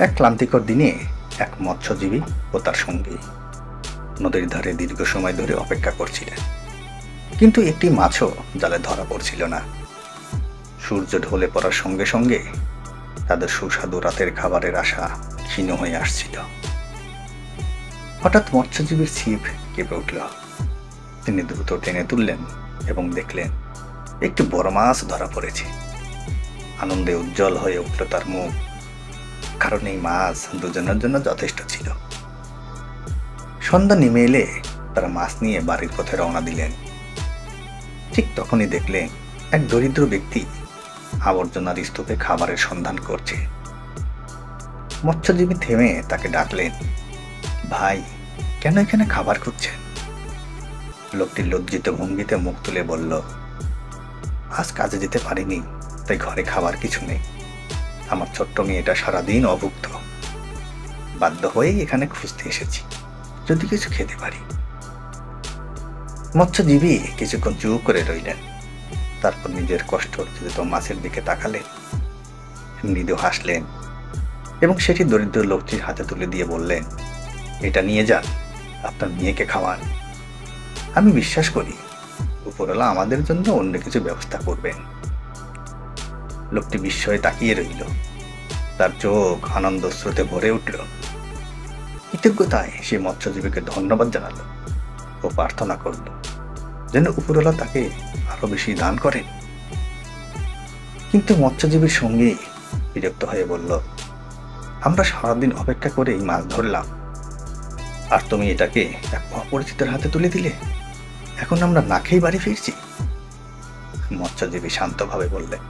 এক ক্লান্তিকর দিনে এক মৎস্যজীবী ও তার সঙ্গী নদীর ধারে দীর্ঘ সময় ধরে অপেক্ষা করছিলেন, কিন্তু একটি মাছও জালে ধরা পড়ছিল না। সূর্য ঢলে পড়ার সঙ্গে সঙ্গে তাদের সুস্বাদু রাতের খাবারের আশা ক্ষীণ হয়ে আসছিল। হঠাৎ মৎস্যজীবীর ছিপ কেঁপে উঠল। তিনি দ্রুত টেনে তুললেন এবং দেখলেন একটি বড় মাছ ধরা পড়েছে। আনন্দে উজ্জ্বল হয়ে উঠল তার মুখ, কারণ এই মাছ দুজনের জন্য যথেষ্ট ছিল। সন্ধ্যা নেমে এলে তারা মাছ নিয়ে বাড়ির পথে রওনা দিলেন। ঠিক তখনই দেখলেন এক দরিদ্র ব্যক্তি আবর্জনার স্তূপে খাবারের সন্ধান করছে। মৎস্যজীবী থেমে তাকে ডাকলেন, ভাই, কেন এখানে খাবার খুঁজছেন? লোকটি লজ্জিত ভঙ্গিতে মুখ তুলে বলল, আজ কাজে যেতে পারিনি, তাই ঘরে খাবার কিছু নেই। আমার ছোট্ট মেয়েটা সারাদিন অভুক্ত। বাধ্য হয়েই এখানে খুঁজতে এসেছি, যদি কিছু খেতে পারি। মৎস্যজীবী কিছুক্ষণ চুপ করে রইলেন, তারপর নিজের কষ্ট অর্জিত মাছের দিকে তাকালেন, মৃদু হাসলেন এবং সেটি দরিদ্র লোকটির হাতে তুলে দিয়ে বললেন, এটা নিয়ে যান, আপনার মেয়েকে খাওয়ান। আমি বিশ্বাস করি উপরওয়ালা আমাদের জন্য অন্য কিছু ব্যবস্থা করবেন। লোকটি বিস্ময়ে তাকিয়ে রইল, তার চোখ আনন্দ স্রোতে ভরে উঠল। কৃতজ্ঞতায় সে মৎস্যজীবীকে ধন্যবাদ জানালো ও প্রার্থনা করল যেন উপরওয়ালা তাকে আরো বেশি দান করেন। কিন্তু মৎস্যজীবীর সঙ্গে বিরক্ত হয়ে বলল, আমরা সারাদিন অপেক্ষা করে এই মাছ ধরলাম, আর তুমি এটাকে এক অপরিচিতের হাতে তুলে দিলে। এখন আমরা না খেয়ে বাড়ি ফিরছি। মৎস্যজীবী শান্তভাবে বললেন,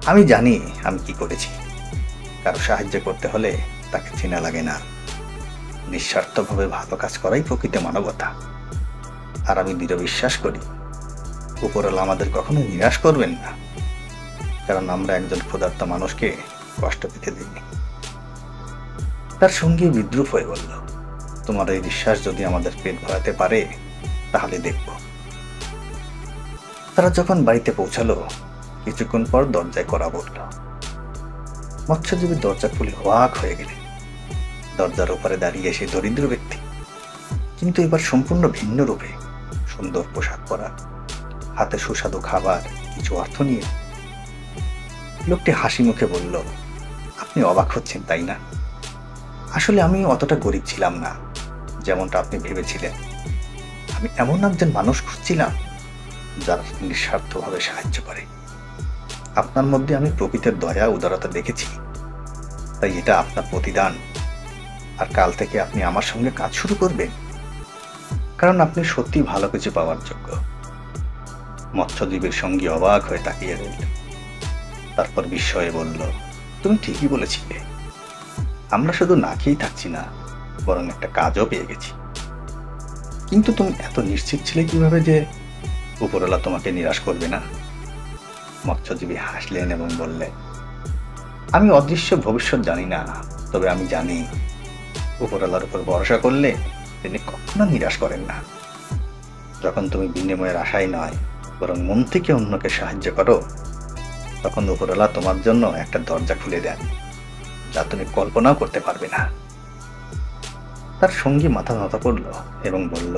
আমি জানি আমি কি করেছি। কারো সাহায্য করতে হলে তাকে চেনা লাগে না। নিঃস্বার্থভাবে ভালো কাজ করাই প্রকৃত মানবতা। আর আমি দৃঢ় বিশ্বাস করি উপরওয়ালা আমাদের কখনো নিরাশ করবেন না, কারণ আমরা একজন ক্ষুধার্ত মানুষকে কষ্ট পেতে দিইনি। তার সঙ্গে বিদ্রুপ হয়ে বলল, তোমার এই বিশ্বাস যদি আমাদের পেট ভরাতে পারে তাহলে দেখব। তারা যখন বাড়িতে পৌঁছালো, কিছুক্ষণ পর দরজায় কড়া পড়ল। মৎস্যজীবী দরজা খুলে অবাক হয়ে গেলেন। দরজার ওপারে দাঁড়িয়ে সেই দরিদ্র ব্যক্তি, কিন্তু এবার সম্পূর্ণ ভিন্ন রূপে, সুন্দর পোশাক পরা, হাতে সুস্বাদু খাবার, কিছু অর্থ নিয়ে। লোকটি হাসি মুখে বলল, আপনি অবাক হচ্ছেন তাই না? আসলে আমি অতটা গরিব ছিলাম না যেমনটা আপনি ভেবেছিলেন। আমি এমন একজন মানুষ খুঁজছিলাম যারা নিঃস্বার্থভাবে সাহায্য করে। আপনার মধ্যে আমি প্রকৃতির দয়া উদারতা দেখেছি, তাই এটা আপনার প্রতিদান। আর কাল থেকে আপনি আমার সঙ্গে কাজ শুরু করবেন, কারণ আপনি সত্যি ভালো কিছু পাওয়ার যোগ্য। মৎস্যজীবীর সঙ্গী অবাক হয়ে তাকিয়ে রইল, তারপর বিস্ময়ে বলল, তুমি ঠিকই বলেছিলে। আমরা শুধু না খেয়েই থাকছি না, বরং একটা কাজও পেয়ে গেছি। কিন্তু তুমি এত নিশ্চিত ছিলে কিভাবে যে উপরওয়ালা তোমাকে নিরাশ করবে না? মৎস্যজীবী হাসলেন এবং বললেন, আমি অদৃশ্য ভবিষ্যৎ জানি না, তবে আমি জানি উপরওয়ালার উপর ভরসা করলে তিনি কখনো নিরাশ করেন না। যখন তুমি বিনিময়ের আশায় নয়, বরং মন থেকে অন্যকে সাহায্য করো, তখন উপরওয়ালা তোমার জন্য একটা দরজা খুলে দেন যা তুমি কল্পনাও করতে পারবে না। তার সঙ্গী মাথা নত করল এবং বলল,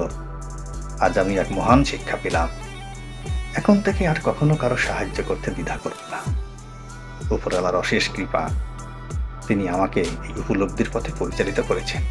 আজ আমি এক মহান শিক্ষা পেলাম। এখন থেকে আর কখনো কারো সাহায্য করতে দ্বিধা করব না। উপরওয়ালার অশেষ কৃপা, তিনি আমাকে এই উপলব্ধির পথে পরিচালিত করেছেন।